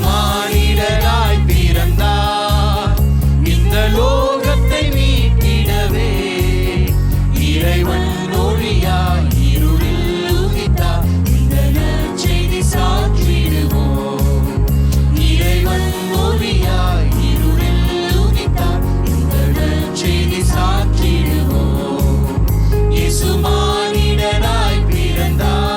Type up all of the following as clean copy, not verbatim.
மானிடராய் பிறந்தார் இந்த லோகத்தை மீட்டிடவே. இறைவன் ஒளியாய் இருளில் உதித்தார் இந்த நற்செய்தி சாற்றிடுவோம். இறைவன் ஒளியாய் இருளில் உதித்தார் இந்த நற்செய்தி சாற்றிடுவோம். இயேசு மானிடராய் பிறந்தார்.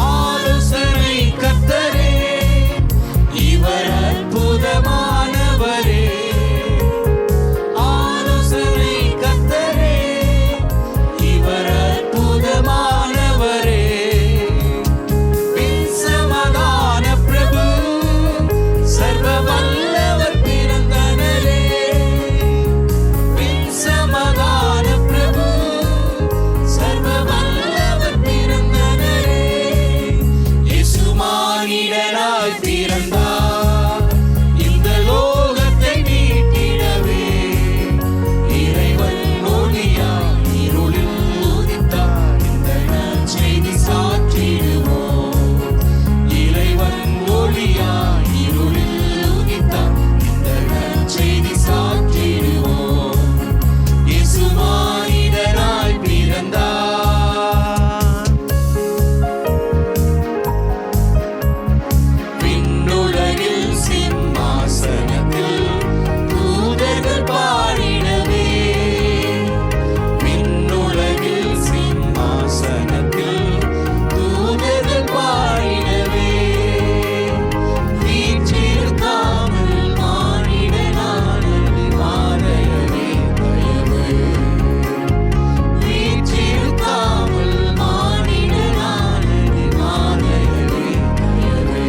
ஆலோசனை கர்த்தரே இவர் அற்புதமானவரே. ஆலோசனை கர்த்தரே இவர் அற்புதமானவரே. சமாதான பிரபு சர்வ வல்லவர் பிறந்தனரே. சமாதான பிரபு சர்வ வல்லவர் பிறந்தனரே. இயேசு மானிடராய் பிறந்தார் இந்த லோகத்தை மீட்டிடவே. இறைவன் ஒளியாய் இருளில் உதித்தார் இந்த நற்செய்தி சாற்றிடுவோம். இறைவன் ஒளியாய் இருளில் உதித்தார் இந்த நற்செய்தி சாற்றிடுவோம். இயேசு மானிடராய் பிறந்தார். விண்ணுலகில் சிம்மாசனத்தில் தூதர்கள் பாடிடவே. விண்ணுலகில் சிம்மாசனத்தில் தூதர்கள் பாடிடவே. வீற்றிருக்காமல் மானிடனானது மாலையவே தயவு. வீற்றிருக்காமல் மானிடனானது மாலையவே தயவு.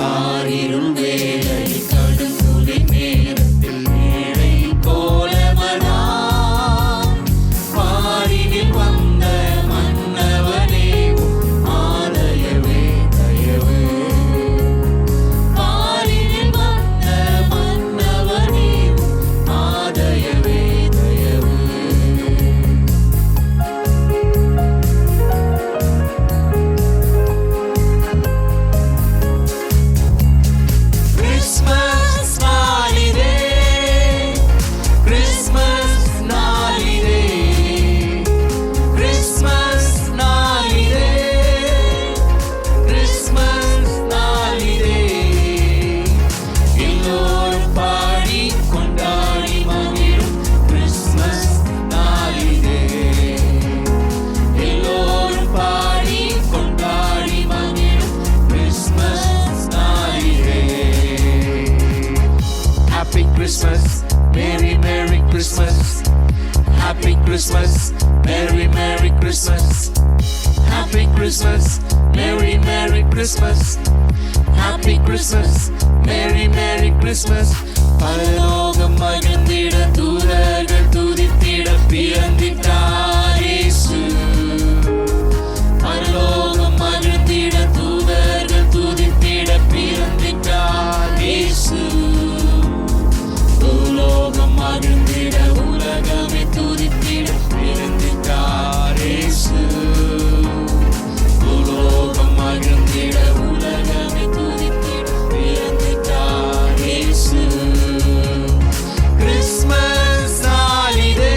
காரிருள் வேளையில் கடுங்குளிர் நேரத்தில் ஏழை கோலமனார் பாரினில் வந்த மன்னவனே ஆலயவே தயவு. பாரினில் வந்த மன்னவனே ஆதயவே தயவு. கிறிஸ்மஸ் நாளிதே, கிறிஸ்மஸ் நாளிதே, கிறிஸ்மஸ் நாளிதே, கிறிஸ்மஸ் நாளிதே. எல்லோரும் பாடி கொண்டாடி மகிழும் கிறிஸ்மஸ் நாளிதே. எல்லோரும் பாடி கொண்டாடி மகிழும் Christmas நாளிதே. Happy Christmas, Merry Merry Christmas. Happy Christmas, Merry Merry Christmas. Happy Christmas, Merry Merry Christmas. Happy Christmas, Merry Merry Christmas. பரலோகம் மகிழ்ந்திட தூதர்கள் துதித்திட பிறந்திட்டார் இயேசு. பரலோகம் மகிழ்ந்திட தூதர்கள் துதித்திட பிறந்திட்டார் இயேசு. பூலோகம் மகிழ்ந்திட உலகமே துதித்திட பிறந்திட்டார் இயேசு. பூலோகம் மகிழ்ந்திட உலகமே துதித்திட பிறந்திட்டார் இயேசு. கிறிஸ்மஸ் நாளிதே,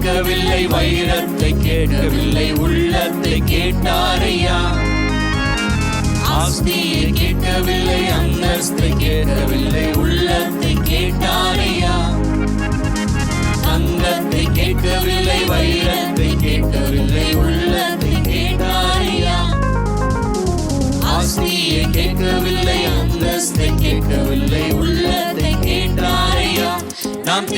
கேட்கவில்லை, வைரத்தை கேட்கவில்லை, உள்ளத்தை கேட்டாரையா. ஆஸ்தியை கேட்கவில்லை, அந்தஸ்தை கேட்கவில்லை, உள்ளத்தை கேட்டாரையா. தங்கத்தை கேட்கவில்லை, வைரத்தை கேட்கவில்லை, உள்ளத்தை கேட்டாரையா. ஆஸ்தியை கேட்கவில்லை, அந்தஸ்தை கேட்கவில்லை, உள்ளத்தை கேட்டாரையா. நாம்